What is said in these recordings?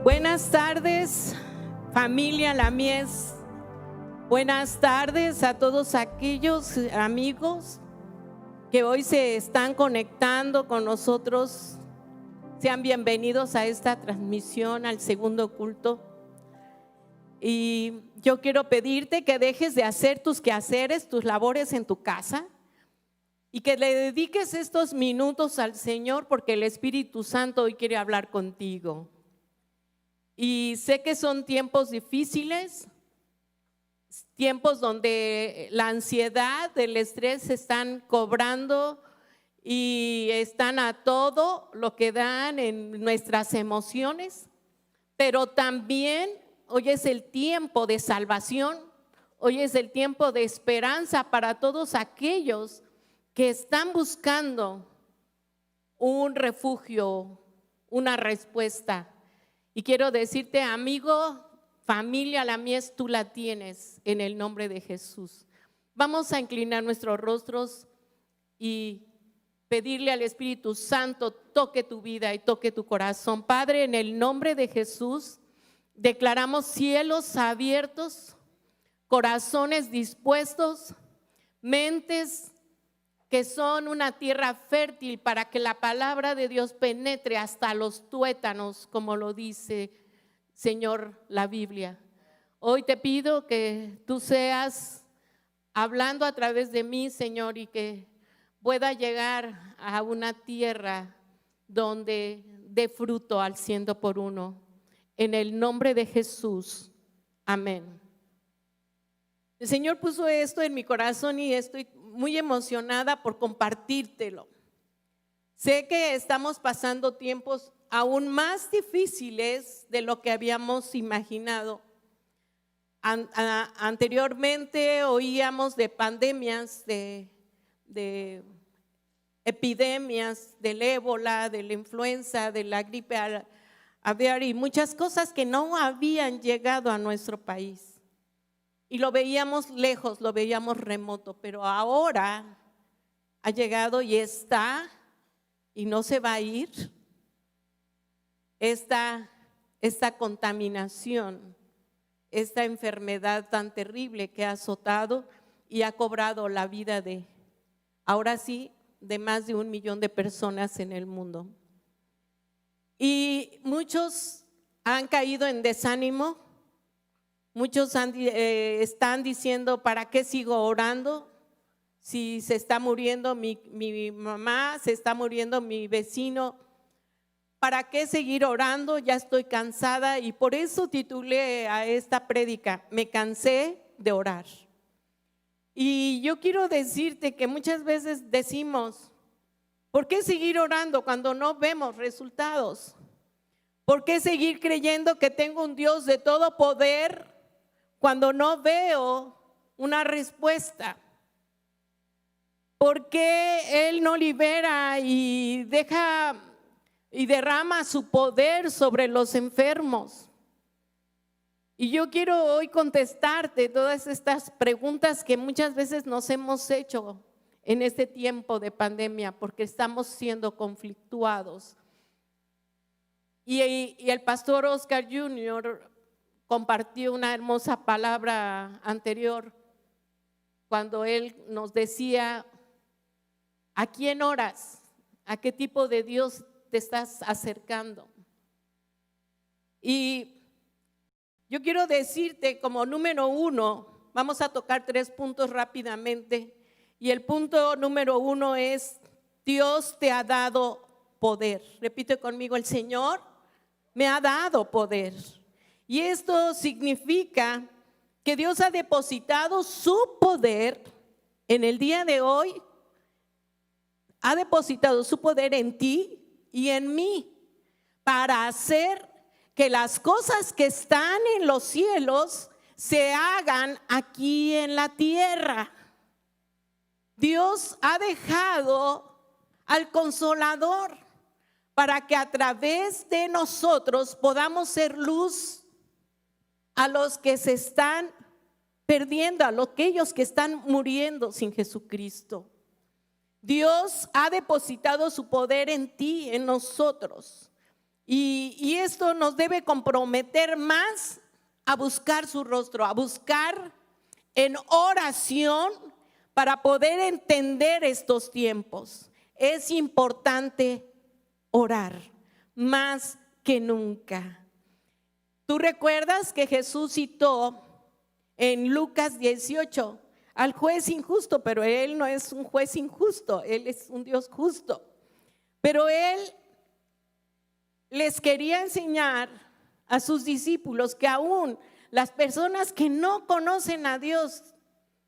Buenas tardes, familia La Mies. Buenas tardes a todos aquellos amigos que hoy se están conectando con nosotros. Sean bienvenidos a esta transmisión, al segundo culto. Y yo quiero pedirte que dejes de hacer tus quehaceres, tus labores en tu casa y que le dediques estos minutos al Señor, porque el Espíritu Santo hoy quiere hablar contigo. Y sé que son tiempos difíciles, tiempos donde la ansiedad, el estrés se están cobrando y están a todo lo que dan en nuestras emociones, pero también hoy es el tiempo de salvación, hoy es el tiempo de esperanza para todos aquellos que están buscando un refugio, una respuesta. Y quiero decirte, amigo, familia La Mies, tú la tienes en el nombre de Jesús. Vamos a inclinar nuestros rostros y pedirle al Espíritu Santo toque tu vida y toque tu corazón. Padre, en el nombre de Jesús, declaramos cielos abiertos, corazones dispuestos, mentes que son una tierra fértil para que la palabra de Dios penetre hasta los tuétanos, como lo dice, Señor, la Biblia. Hoy te pido que tú seas hablando a través de mí, Señor, y que pueda llegar a una tierra donde dé fruto al 100%. En el nombre de Jesús, amén. El Señor puso esto en mi corazón y estoy muy emocionada por compartírtelo. Sé que estamos pasando tiempos aún más difíciles de lo que habíamos imaginado. Anteriormente oíamos de pandemias, de epidemias, del ébola, de la influenza, de la gripe aviar y muchas cosas que no habían llegado a nuestro país. Y lo veíamos lejos, lo veíamos remoto, pero ahora ha llegado y está, y no se va a ir, esta contaminación, esta enfermedad tan terrible que ha azotado y ha cobrado la vida de, ahora sí, de más de 1 millón de personas en el mundo. Y muchos han caído en desánimo. Muchos están diciendo, ¿para qué sigo orando? Si se está muriendo mi mamá, se está muriendo mi vecino, ¿para qué seguir orando? Ya estoy cansada, y por eso titulé a esta prédica, Me cansé de orar. Y yo quiero decirte que muchas veces decimos, ¿por qué seguir orando cuando no vemos resultados? ¿Por qué seguir creyendo que tengo un Dios de todo poder cuando no veo una respuesta? ¿Por qué Él no libera y deja y derrama su poder sobre los enfermos? Y yo quiero hoy contestarte todas estas preguntas que muchas veces nos hemos hecho en este tiempo de pandemia, porque estamos siendo conflictuados. Y el pastor Oscar Jr. compartió una hermosa palabra anterior cuando él nos decía, ¿a quién oras? ¿A qué tipo de Dios te estás acercando? Y yo quiero decirte como número 1, vamos a tocar 3 puntos rápidamente, y el punto número 1 es, Dios te ha dado poder. Repite conmigo, el Señor me ha dado poder. Y esto significa que Dios ha depositado su poder en el día de hoy, ha depositado su poder en ti y en mí para hacer que las cosas que están en los cielos se hagan aquí en la tierra. Dios ha dejado al Consolador para que a través de nosotros podamos ser luz a los que se están perdiendo, a aquellos que están muriendo sin Jesucristo. Dios ha depositado su poder en ti, en nosotros. Y esto nos debe comprometer más a buscar su rostro, a buscar en oración para poder entender estos tiempos. Es importante orar más que nunca. ¿Tú recuerdas que Jesús citó en Lucas 18 al juez injusto? Pero Él no es un juez injusto, Él es un Dios justo. Pero Él les quería enseñar a sus discípulos que aún las personas que no conocen a Dios,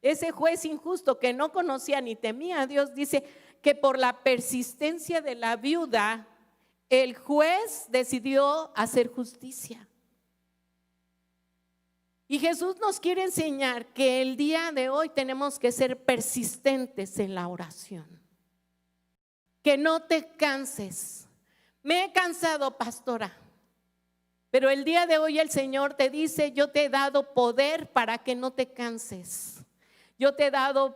ese juez injusto que no conocía ni temía a Dios, dice que por la persistencia de la viuda, el juez decidió hacer justicia. Y Jesús nos quiere enseñar que el día de hoy tenemos que ser persistentes en la oración. Que no te canses. Me he cansado, pastora, pero el día de hoy el Señor te dice: yo te he dado poder para que no te canses. Yo te he dado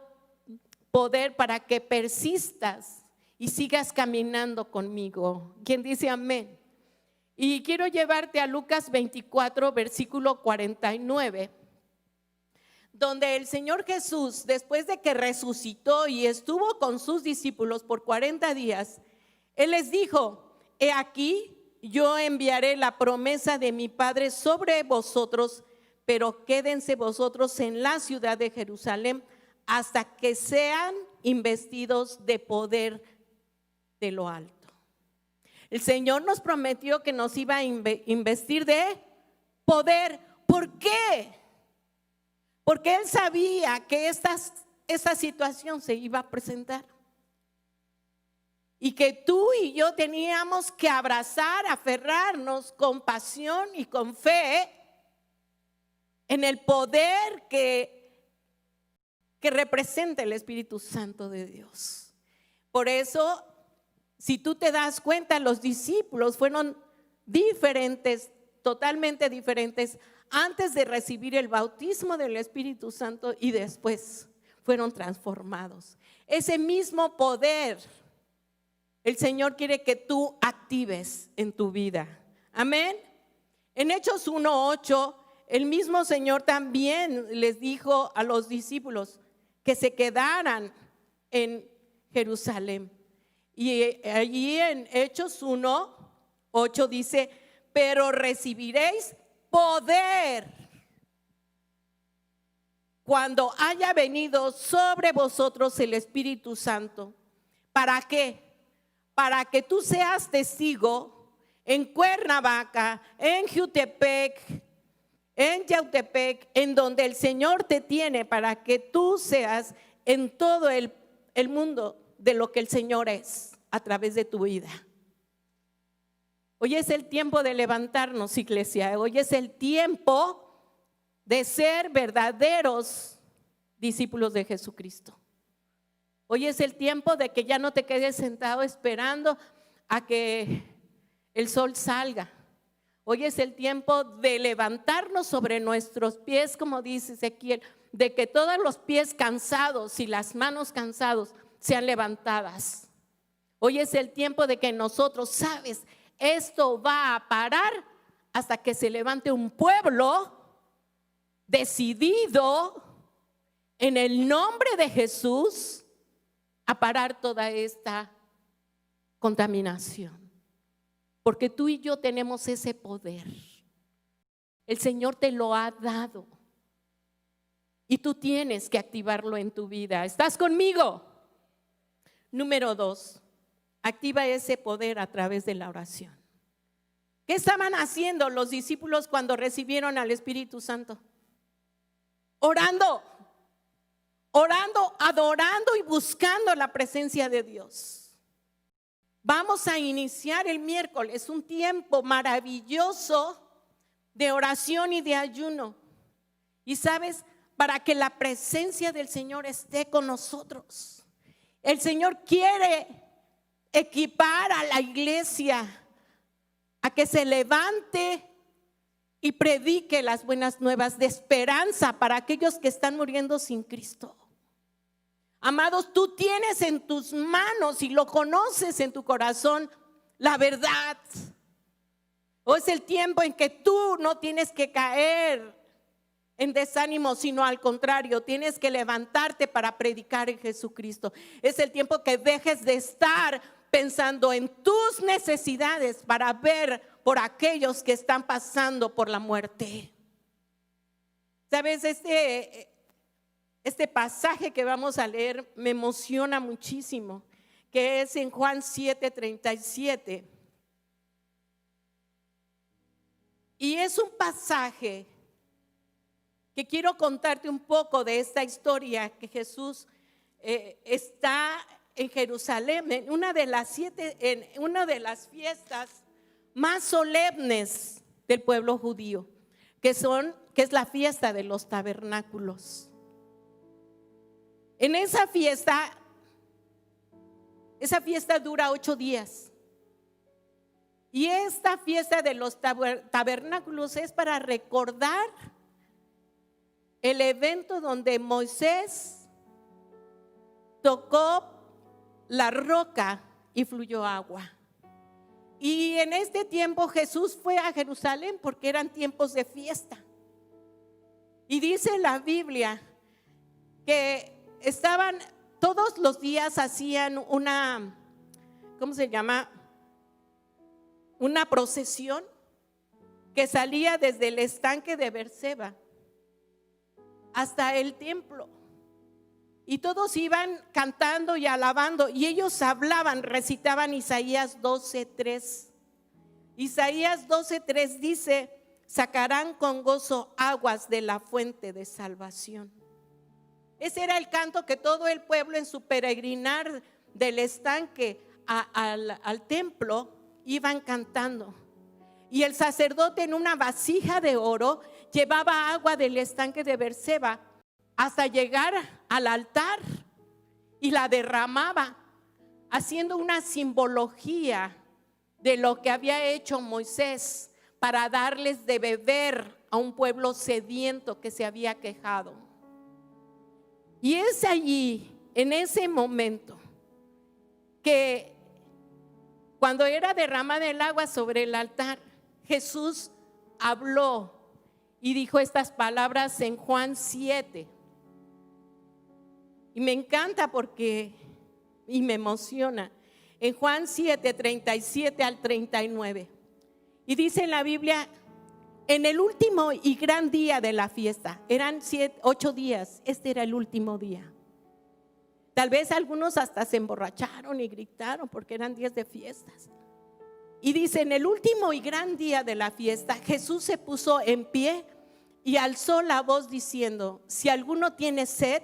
poder para que persistas y sigas caminando conmigo. ¿Quién dice amén? Y quiero llevarte a Lucas 24, versículo 49, donde el Señor Jesús, después de que resucitó y estuvo con sus discípulos por 40 días, Él les dijo: he aquí, yo enviaré la promesa de mi Padre sobre vosotros, pero quédense vosotros en la ciudad de Jerusalén hasta que sean investidos de poder de lo alto. El Señor nos prometió que nos iba a investir de poder. ¿Por qué? Porque Él sabía que esta situación se iba a presentar. Y que tú y yo teníamos que abrazar, aferrarnos con pasión y con fe en el poder que representa el Espíritu Santo de Dios. Por eso, si tú te das cuenta, los discípulos fueron diferentes, totalmente diferentes, antes de recibir el bautismo del Espíritu Santo y después fueron transformados. Ese mismo poder el Señor quiere que tú actives en tu vida. Amén. En Hechos 1:8, el mismo Señor también les dijo a los discípulos que se quedaran en Jerusalén. Y allí en Hechos 1:8 dice: pero recibiréis poder cuando haya venido sobre vosotros el Espíritu Santo. ¿Para qué? Para que tú seas testigo en Cuernavaca, en Jutepec, en Yautepec, en donde el Señor te tiene, para que tú seas en todo el mundo de lo que el Señor es a través de tu vida. Hoy es el tiempo de levantarnos, iglesia. Hoy es el tiempo de ser verdaderos discípulos de Jesucristo. Hoy es el tiempo de que ya no te quedes sentado esperando a que el sol salga. Hoy es el tiempo de levantarnos sobre nuestros pies, como dice Ezequiel, de que todos los pies cansados y las manos cansados sean levantadas. Hoy es el tiempo de que nosotros, ¿sabes? Esto va a parar hasta que se levante un pueblo decidido en el nombre de Jesús a parar toda esta contaminación. Porque tú y yo tenemos ese poder. El Señor te lo ha dado. Y tú tienes que activarlo en tu vida. ¿Estás conmigo? Número 2, activa ese poder a través de la oración. ¿Qué estaban haciendo los discípulos cuando recibieron al Espíritu Santo? Orando, adorando y buscando la presencia de Dios. Vamos a iniciar el miércoles un tiempo maravilloso de oración y de ayuno. Y sabes, para que la presencia del Señor esté con nosotros. El Señor quiere equipar a la iglesia a que se levante y predique las buenas nuevas de esperanza para aquellos que están muriendo sin Cristo. Amados, tú tienes en tus manos y lo conoces en tu corazón la verdad. O es el tiempo en que tú no tienes que caer en desánimo, sino al contrario, tienes que levantarte para predicar en Jesucristo. Es el tiempo que dejes de estar pensando en tus necesidades para ver por aquellos que están pasando por la muerte. Sabes, este pasaje que vamos a leer me emociona muchísimo, que es en Juan 7:37. Y es un pasaje que quiero contarte un poco de esta historia que Jesús está en Jerusalén, en una de las fiestas más solemnes del pueblo judío, que es la fiesta de los tabernáculos. En esa fiesta dura 8 días. Y esta fiesta de los tabernáculos es para recordar el evento donde Moisés tocó la roca y fluyó agua. Y en este tiempo Jesús fue a Jerusalén porque eran tiempos de fiesta. Y dice la Biblia que estaban todos los días, hacían una, ¿cómo se llama? Una procesión que salía desde el estanque de Berseba hasta el templo. Y todos iban cantando y alabando, y ellos hablaban, recitaban Isaías 12:3. Isaías 12:3 dice: sacarán con gozo aguas de la fuente de salvación. Ese era el canto que todo el pueblo en su peregrinar del estanque al templo iban cantando. Y el sacerdote en una vasija de oro llevaba agua del estanque de Berseba hasta llegar al altar y la derramaba, haciendo una simbología de lo que había hecho Moisés para darles de beber a un pueblo sediento que se había quejado. Y es allí, en ese momento, que cuando era derramada el agua sobre el altar, Jesús habló y dijo estas palabras en Juan 7. Y me encanta y me emociona. En Juan 7, 37 al 39. Y dice en la Biblia: en el último y gran día de la fiesta, eran 8 días, este era el último día. Tal vez algunos hasta se emborracharon y gritaron porque eran días de fiestas. Y dice: en el último y gran día de la fiesta, Jesús se puso en pie y alzó la voz diciendo: si alguno tiene sed,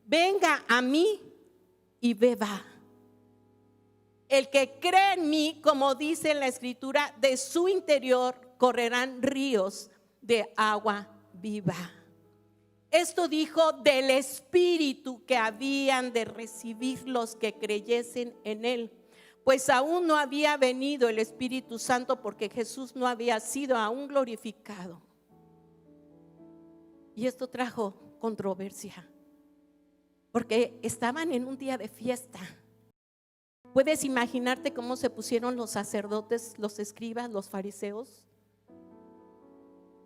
venga a mí y beba. El que cree en mí, como dice en la escritura, de su interior correrán ríos de agua viva. Esto dijo del Espíritu que habían de recibir los que creyesen en él, pues aún no había venido el Espíritu Santo porque Jesús no había sido aún glorificado. Y esto trajo controversia, porque estaban en un día de fiesta. ¿Puedes imaginarte cómo se pusieron los sacerdotes, los escribas, los fariseos?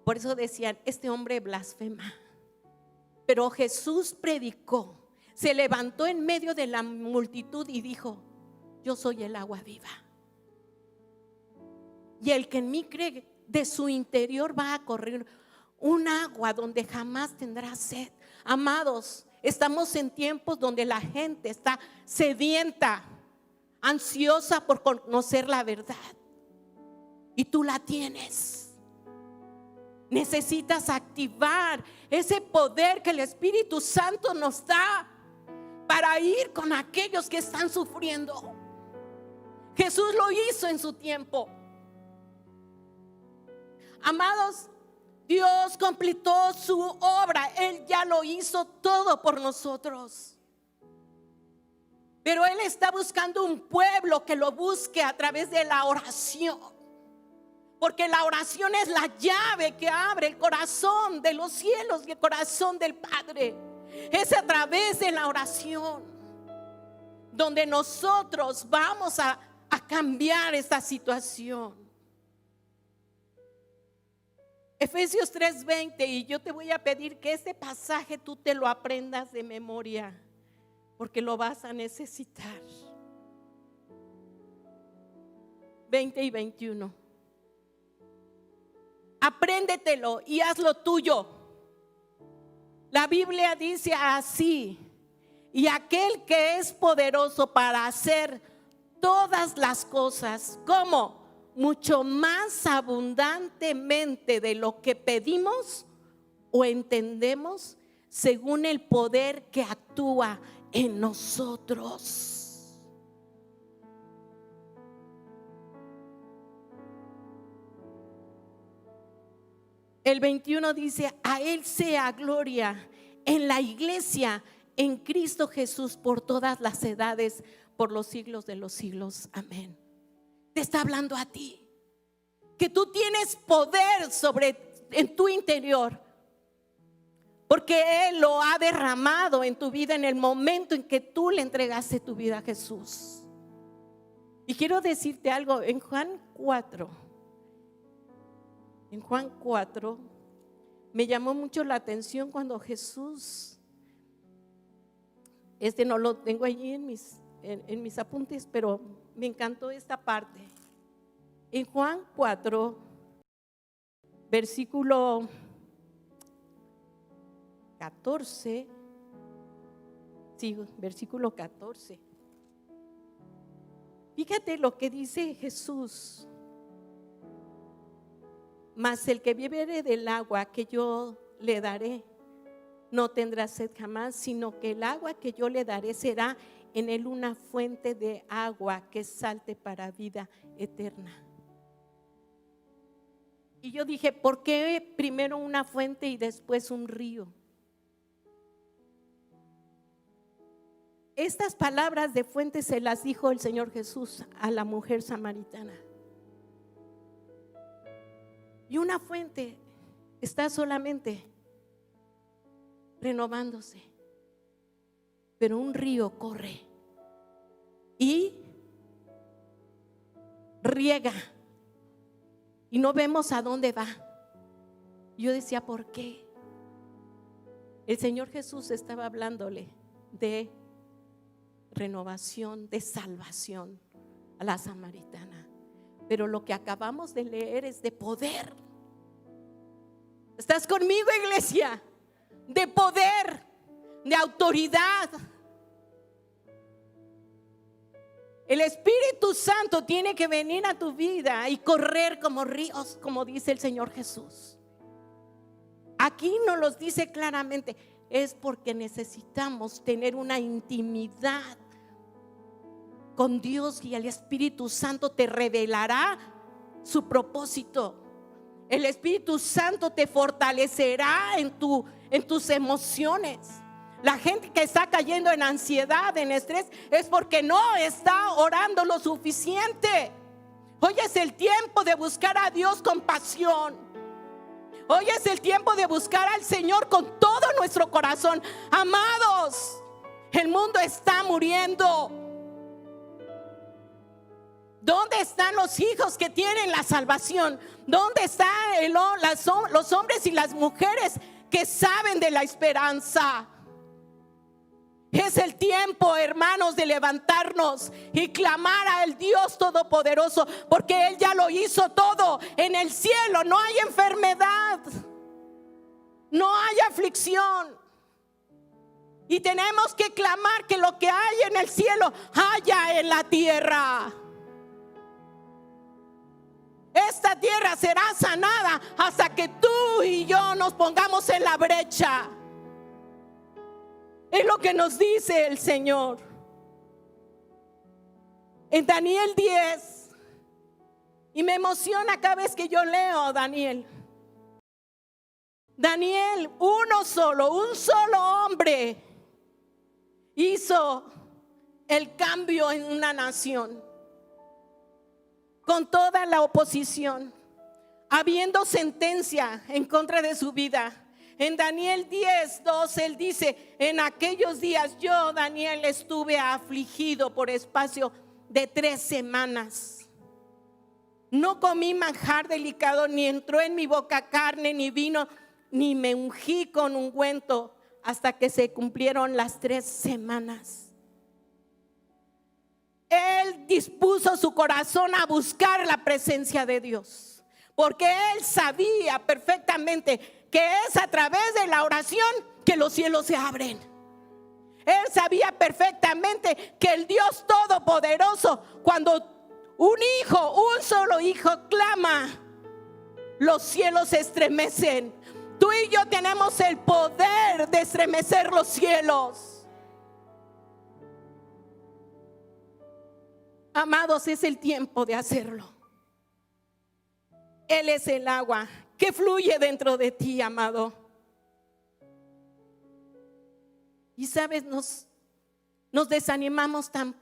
Por eso decían: este hombre blasfema. Pero Jesús predicó, se levantó en medio de la multitud y dijo: yo soy el agua viva. Y el que en mí cree, de su interior va a correr un agua donde jamás tendrá sed. Amados, estamos en tiempos donde la gente está sedienta, ansiosa por conocer la verdad. Y tú la tienes. Necesitas activar ese poder que el Espíritu Santo nos da para ir con aquellos que están sufriendo. Jesús lo hizo en su tiempo. Amados, Dios completó su obra. Él ya lo hizo todo por nosotros. Pero Él está buscando un pueblo que lo busque a través de la oración. Porque la oración es la llave que abre el corazón de los cielos y el corazón del Padre. Es a través de la oración donde nosotros vamos a cambiar esta situación. Efesios 3:20, y yo te voy a pedir que este pasaje tú te lo aprendas de memoria, porque lo vas a necesitar. 20 y 21. Apréndetelo y hazlo tuyo. La Biblia dice así: y aquel que es poderoso para hacer todas las cosas, ¿cómo? Mucho más abundantemente de lo que pedimos o entendemos, según el poder que actúa en nosotros. El 21 dice: a Él sea gloria en la iglesia, en Cristo Jesús, por todas las edades, por los siglos de los siglos. Amén. Te está hablando a ti, que tú tienes poder en tu interior, porque Él lo ha derramado en tu vida en el momento en que tú le entregaste tu vida a Jesús. Y quiero decirte algo, en Juan 4 me llamó mucho la atención cuando Jesús, no lo tengo allí en mis apuntes, pero me encantó esta parte. En Juan 4, versículo 14, sí, versículo 14. Fíjate lo que dice Jesús: mas el que bebiere del agua que yo le daré no tendrá sed jamás, sino que el agua que yo le daré será en él una fuente de agua que salte para vida eterna. Y yo dije, ¿por qué primero una fuente y después un río? Estas palabras de fuente se las dijo el Señor Jesús a la mujer samaritana. Y una fuente está solamente renovándose, pero un río corre y riega y no vemos a dónde va. Yo decía, ¿por qué? El Señor Jesús estaba hablándole de renovación, de salvación a la samaritana. Pero lo que acabamos de leer es de poder. ¿Estás conmigo, iglesia? De poder, de autoridad. El Espíritu Santo tiene que venir a tu vida y correr como ríos, como dice el Señor Jesús. Aquí nos los dice claramente. Es porque necesitamos tener una intimidad con Dios, y el Espíritu Santo te revelará su propósito. El Espíritu Santo te fortalecerá en tus emociones. La gente que está cayendo en ansiedad, en estrés, es porque no está orando lo suficiente. Hoy es el tiempo de buscar a Dios con pasión. Hoy es el tiempo de buscar al Señor con todo nuestro corazón. Amados, el mundo está muriendo. ¿Dónde están los hijos que tienen la salvación? ¿Dónde están los hombres y las mujeres que saben de la esperanza? Es el tiempo, hermanos, de levantarnos y clamar al Dios Todopoderoso, porque Él ya lo hizo todo. En el cielo no hay enfermedad, no hay aflicción. Y tenemos que clamar que lo que hay en el cielo haya en la tierra. Esta tierra será sanada hasta que tú y yo nos pongamos en la brecha. Es lo que nos dice el Señor. En Daniel 10, y me emociona cada vez que yo leo Daniel. Daniel, un solo hombre hizo el cambio en una nación. Con toda la oposición, habiendo sentencia en contra de su vida. En Daniel 10:2 él dice: en aquellos días yo, Daniel, estuve afligido por espacio de 3 semanas. No comí manjar delicado, ni entró en mi boca carne, ni vino, ni me ungí con ungüento, hasta que se cumplieron las 3 semanas. Él dispuso su corazón a buscar la presencia de Dios, porque él sabía perfectamente que es a través de la oración que los cielos se abren. Él sabía perfectamente que el Dios Todopoderoso, cuando un solo hijo clama, los cielos se estremecen. Tú y yo tenemos el poder de estremecer los cielos. Amados, es el tiempo de hacerlo. Él es el agua que fluye dentro de ti, amado. Y sabes, nos desanimamos tan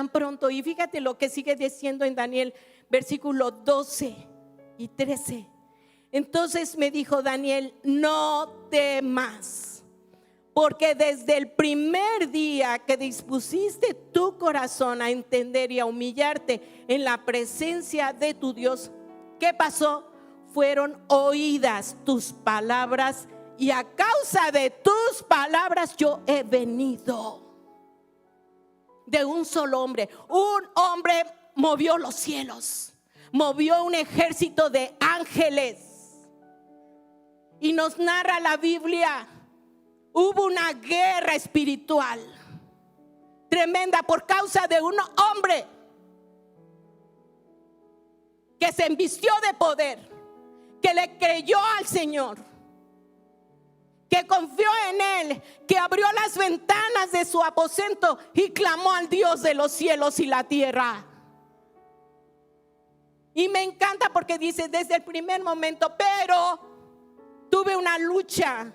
pronto. Y fíjate lo que sigue diciendo en Daniel, versículo 12 y 13. Entonces me dijo Daniel: no temas, porque desde el primer día que dispusiste tu corazón a entender y a humillarte en la presencia de tu Dios, ¿qué pasó? Fueron oídas tus palabras, y a causa de tus palabras yo he venido. De un solo hombre, un hombre movió los cielos, movió un ejército de ángeles. Y nos narra la Biblia, hubo una guerra espiritual tremenda por causa de un hombre que se embistió de poder, que le creyó al Señor, que confió en Él, que abrió las ventanas de su aposento y clamó al Dios de los cielos y la tierra. Y me encanta porque dice: desde el primer momento, pero tuve una lucha.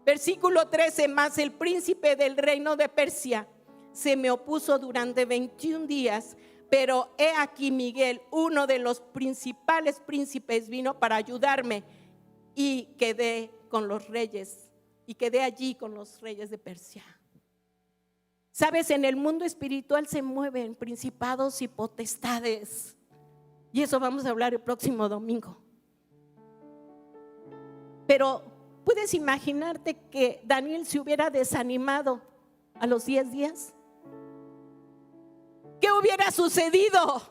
Versículo 13: mas el príncipe del reino de Persia se me opuso durante 21 días. Pero he aquí Miguel, uno de los principales príncipes, vino para ayudarme, y quedé con los reyes, y quedé allí con los reyes de Persia. Sabes, en el mundo espiritual se mueven principados y potestades, y eso vamos a hablar el próximo domingo. Pero ¿puedes imaginarte que Daniel se hubiera desanimado a los 10 días? ¿Qué hubiera sucedido?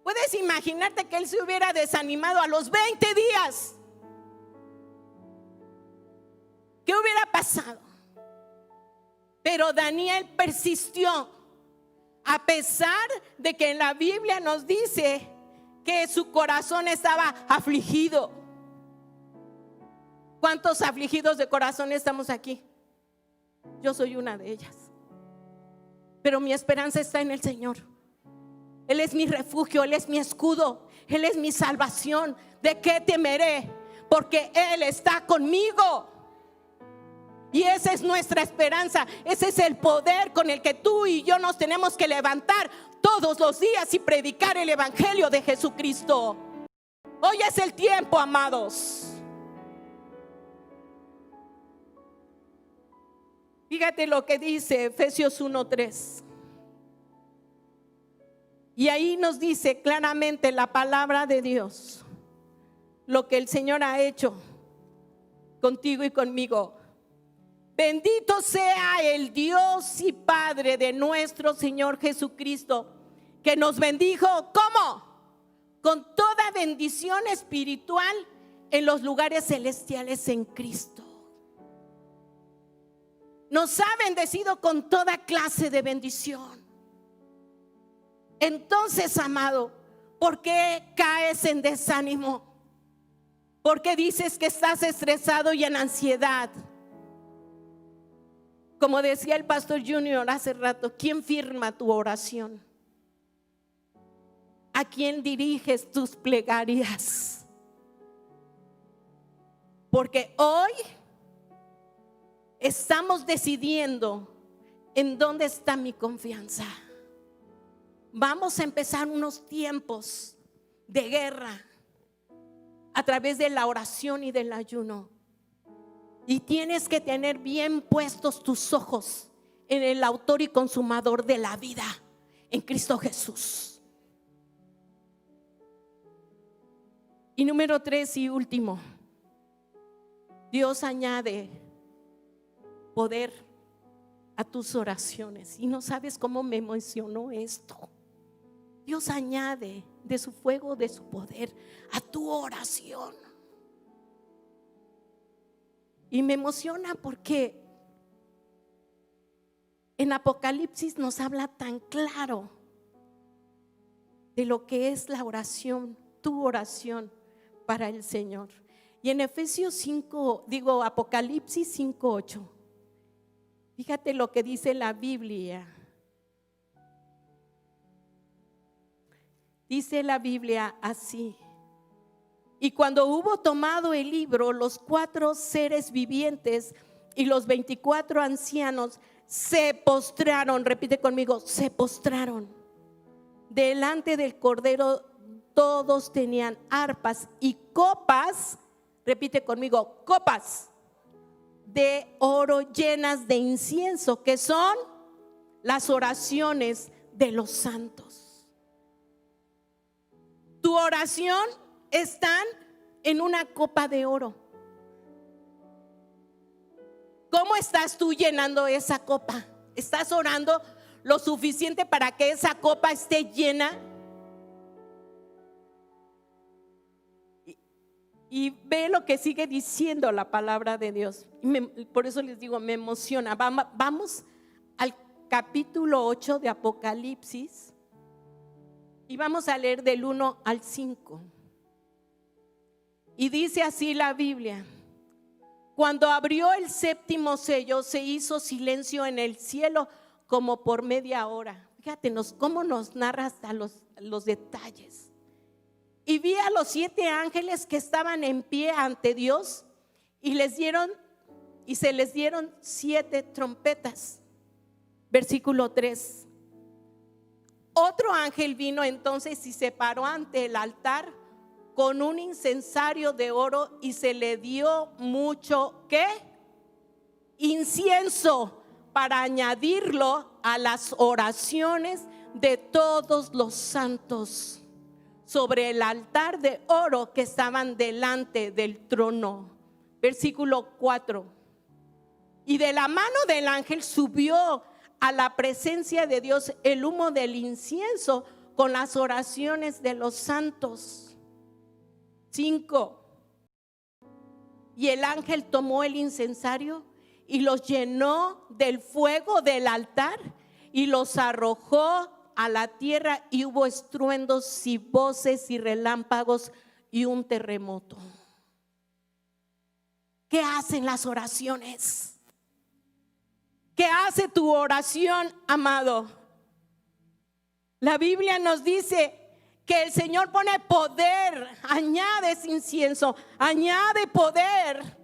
¿Puedes imaginarte que él se hubiera desanimado a los 20 días? ¿Qué hubiera pasado? Pero Daniel persistió, a pesar de que en la Biblia nos dice que su corazón estaba afligido. ¿Cuántos afligidos de corazón estamos aquí? Yo soy una de ellas. Pero mi esperanza está en el Señor. Él es mi refugio, Él es mi escudo, Él es mi salvación. ¿De qué temeré? Porque Él está conmigo. Y esa es nuestra esperanza. Ese es el poder con el que tú y yo nos tenemos que levantar todos los días y predicar el evangelio de Jesucristo. Hoy es el tiempo, amados. Fíjate lo que dice Efesios 1:3. Y ahí nos dice claramente la palabra de Dios, lo que el Señor ha hecho contigo y conmigo. Bendito sea el Dios y Padre de nuestro Señor Jesucristo, que nos bendijo, ¿cómo? Con toda bendición espiritual en los lugares celestiales en Cristo. Nos ha bendecido con toda clase de bendición. Entonces, amado, ¿por qué caes en desánimo? ¿Por qué dices que estás estresado y en ansiedad? Como decía el pastor Junior hace rato, ¿quién firma tu oración? ¿A quién diriges tus plegarias? Porque hoy estamos decidiendo en dónde está mi confianza. Vamos a empezar unos tiempos de guerra a través de la oración y del ayuno. Y tienes que tener bien puestos tus ojos en el autor y consumador de la vida, en Cristo Jesús. Y número 3 y último, Dios añade poder a tus oraciones. Y no sabes cómo me emocionó esto. Dios añade de su fuego, de su poder a tu oración. Y me emociona porque en Apocalipsis nos habla tan claro de lo que es la oración, tu oración para el Señor. Y en Apocalipsis 5:8, fíjate lo que dice la Biblia. Dice la Biblia así: y cuando hubo tomado el libro, los 4 seres vivientes y los 24 ancianos se postraron, repite conmigo, se postraron delante del Cordero. Todos tenían arpas y copas, repite conmigo, copas de oro llenas de incienso, que son las oraciones de los santos. Tu oración está en una copa de oro. ¿Cómo estás tú llenando esa copa? ¿Estás orando lo suficiente para que esa copa esté llena? Y ve lo que sigue diciendo la palabra de Dios. Por eso les digo, me emociona. Vamos al capítulo 8 de Apocalipsis y vamos a leer del 1 al 5. Y dice así la Biblia: cuando abrió el 7º sello, se hizo silencio en el cielo como por media hora. Fíjate cómo nos narra hasta los detalles. Y vi a los 7 ángeles que estaban en pie ante Dios, y se les dieron 7 trompetas. Versículo 3. Otro ángel vino entonces y se paró ante el altar con un incensario de oro, y se le dio mucho ¿qué? Incienso, para añadirlo a las oraciones de todos los santos sobre el altar de oro que estaban delante del trono. Versículo 4. Y de la mano del ángel subió a la presencia de Dios el humo del incienso con las oraciones de los santos. 5. Y el ángel tomó el incensario y los llenó del fuego del altar y los arrojó a la tierra, y hubo estruendos y voces y relámpagos y un terremoto. ¿Qué hacen las oraciones? ¿Qué hace tu oración, amado? La Biblia nos dice que el Señor pone poder, añade ese incienso, añade poder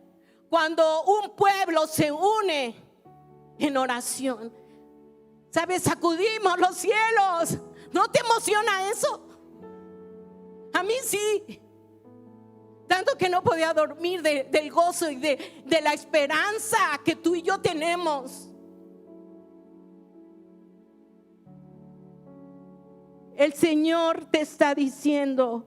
cuando un pueblo se une en oración. ¿Sabes? Sacudimos los cielos. ¿No te emociona eso? A mí sí. Tanto que no podía dormir del gozo y de la esperanza que tú y yo tenemos. El Señor te está diciendo: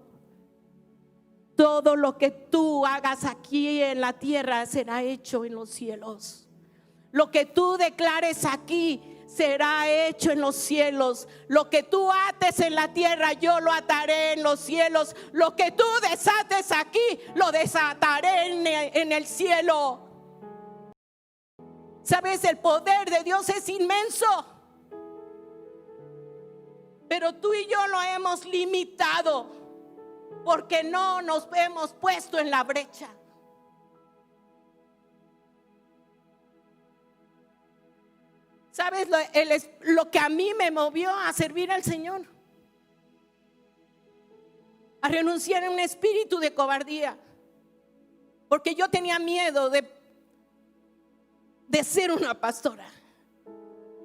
todo lo que tú hagas aquí en la tierra será hecho en los cielos. Lo que tú declares aquí será hecho en los cielos. Lo que tú ates en la tierra, yo lo ataré en los cielos. Lo que tú desates aquí, lo desataré en el cielo. ¿Sabes? El poder de Dios es inmenso, pero tú y yo lo hemos limitado porque no nos hemos puesto en la brecha. ¿Sabes lo que a mí me movió a servir al Señor? A renunciar a un espíritu de cobardía, porque yo tenía miedo de ser una pastora.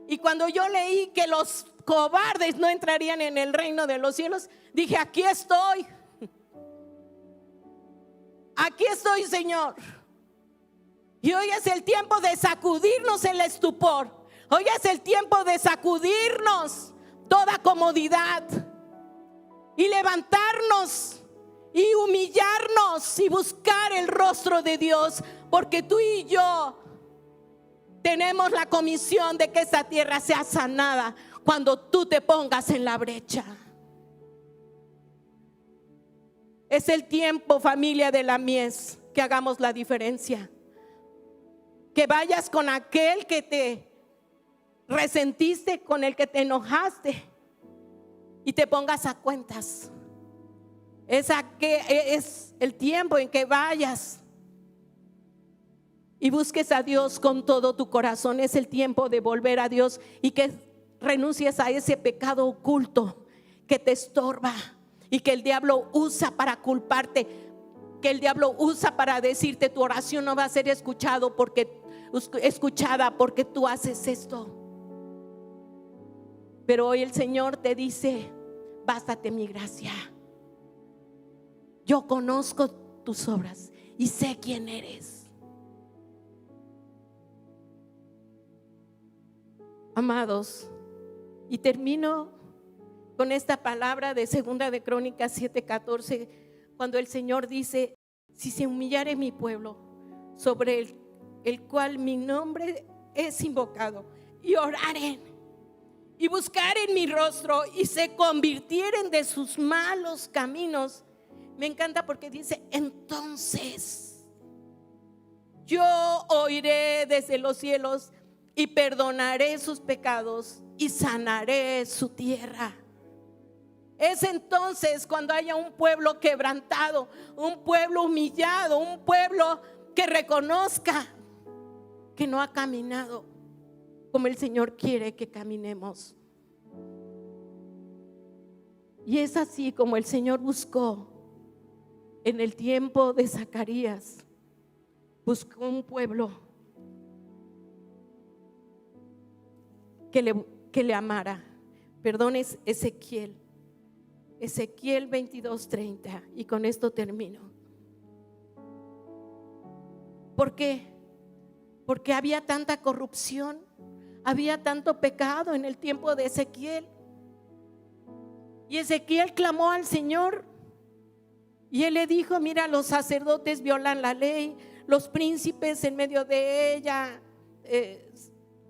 Y cuando yo leí que los cobardes no entrarían en el reino de los cielos, dije: aquí estoy. Aquí estoy, Señor. Y hoy es el tiempo de sacudirnos el estupor. Hoy es el tiempo de sacudirnos toda comodidad y levantarnos y humillarnos y buscar el rostro de Dios, porque tú y yo tenemos la comisión de que esta tierra sea sanada cuando tú te pongas en la brecha. Es el tiempo, familia de la mies, que hagamos la diferencia. Que vayas con aquel que te resentiste, con el que te enojaste, y te pongas a cuentas. Es el tiempo en que vayas y busques a Dios con todo tu corazón. Es el tiempo de volver a Dios y que renuncies a ese pecado oculto que te estorba y que el diablo usa para culparte, que el diablo usa para decirte tu oración no va a ser escuchada porque tú haces esto. Pero hoy el Señor te dice: bástate mi gracia. Yo conozco tus obras y sé quién eres. Amados, y termino con esta palabra de 2 de Crónicas 7:14, cuando el Señor dice: si se humillare mi pueblo, sobre el cual mi nombre es invocado, y oraren y buscaren mi rostro y se convirtieren de sus malos caminos. Me encanta porque dice: entonces yo oiré desde los cielos y perdonaré sus pecados y sanaré su tierra. Es entonces cuando haya un pueblo quebrantado, un pueblo humillado, un pueblo que reconozca que no ha caminado como el Señor quiere que caminemos. Y es así como el Señor buscó en el tiempo de Zacarías. Buscó un pueblo que le amara. Perdón, es Ezequiel 22:30, y con esto termino. ¿Por qué? Porque había tanta corrupción, había tanto pecado en el tiempo de Ezequiel. Y Ezequiel clamó al Señor y él le dijo: mira, los sacerdotes violan la ley, los príncipes en medio de ella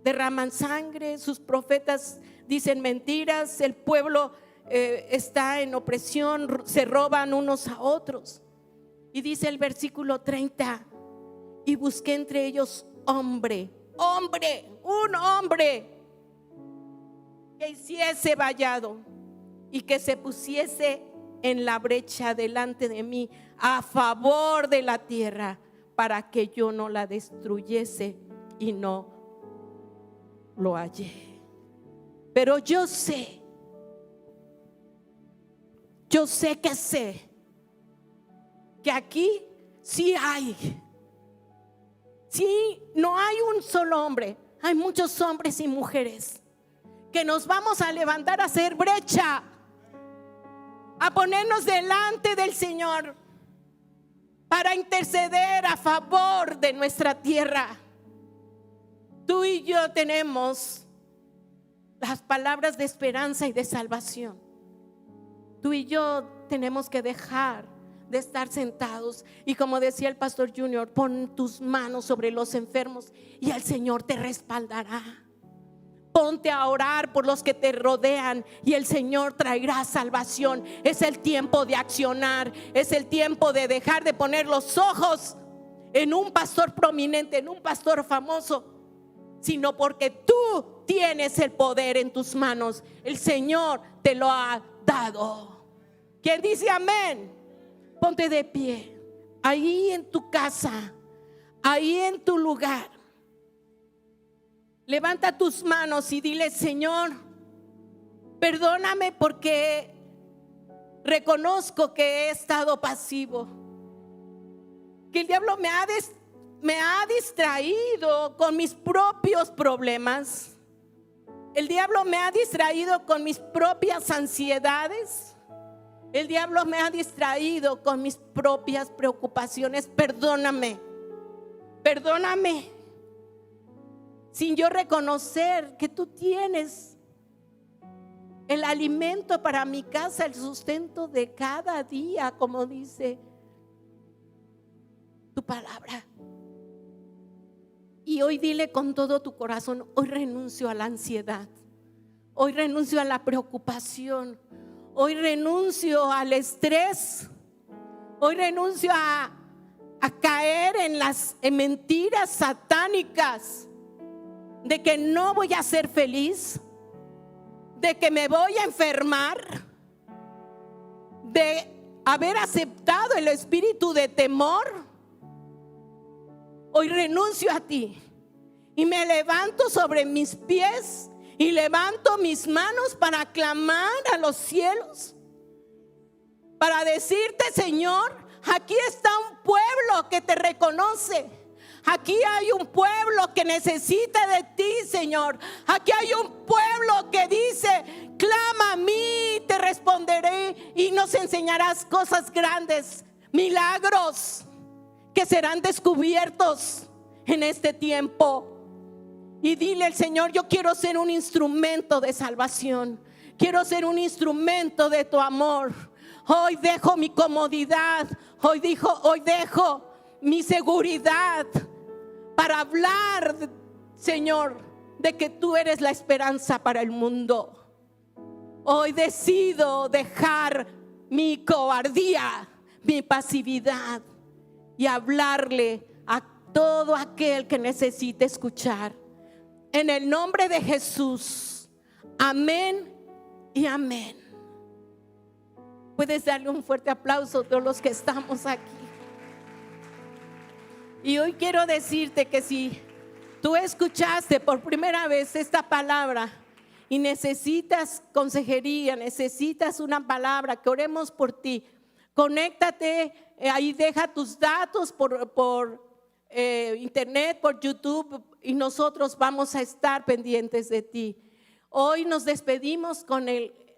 derraman sangre, sus profetas dicen mentiras, el pueblo está en opresión, se roban unos a otros. Y dice el versículo 30: y busqué entre ellos un hombre que hiciese vallado y que se pusiese en la brecha delante de mí a favor de la tierra, para que yo no la destruyese, y no lo hallé. Pero yo sé que aquí sí no hay un solo hombre, hay muchos hombres y mujeres que nos vamos a levantar a hacer brecha, a ponernos delante del Señor para interceder a favor de nuestra tierra. Tú y yo tenemos las palabras de esperanza y de salvación. Tú y yo tenemos que dejar de estar sentados, y como decía el pastor Junior, pon tus manos sobre los enfermos y el Señor te respaldará. Ponte a orar por los que te rodean y el Señor traerá salvación. Es el tiempo de accionar, es el tiempo de dejar de poner los ojos en un pastor prominente, en un pastor famoso, sino porque tú tienes el poder en tus manos. El Señor te lo ha dado. ¿Quién dice amén? Ponte de pie, ahí en tu casa, ahí en tu lugar. Levanta tus manos y dile: Señor, perdóname porque reconozco que he estado pasivo, que el diablo me ha distraído con mis propios problemas. El diablo me ha distraído con mis propias ansiedades. El diablo me ha distraído con mis propias preocupaciones. Perdóname sin yo reconocer que tú tienes el alimento para mi casa, el sustento de cada día, como dice tu palabra. Y hoy dile con todo tu corazón: hoy renuncio a la ansiedad, hoy renuncio a la preocupación, hoy renuncio al estrés, hoy renuncio a caer en mentiras satánicas de que no voy a ser feliz, de que me voy a enfermar, de haber aceptado el espíritu de temor. Hoy renuncio a ti y me levanto sobre mis pies y levanto mis manos para clamar a los cielos, para decirte: Señor, aquí está un pueblo que te reconoce. Aquí hay un pueblo que necesita de ti, Señor. Aquí hay un pueblo que dice: clama a mí, te responderé y nos enseñarás cosas grandes, milagros que serán descubiertos en este tiempo. Y dile al Señor: yo quiero ser un instrumento de salvación, quiero ser un instrumento de tu amor. Hoy dejo mi comodidad, hoy dejo mi seguridad para hablar, Señor, de que tú eres la esperanza para el mundo. Hoy decido dejar mi cobardía, mi pasividad, y hablarle a todo aquel que necesite escuchar. En el nombre de Jesús, amén y amén. Puedes darle un fuerte aplauso a todos los que estamos aquí. Y hoy quiero decirte que si tú escuchaste por primera vez esta palabra y necesitas consejería, necesitas una palabra, que oremos por ti, conéctate, ahí deja tus datos por internet, por YouTube, y nosotros vamos a estar pendientes de ti. Hoy nos despedimos con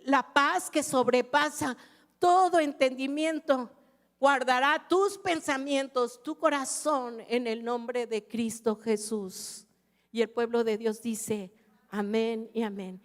la paz que sobrepasa todo entendimiento. Guardará tus pensamientos, tu corazón, en el nombre de Cristo Jesús. Y el pueblo de Dios dice: amén y amén.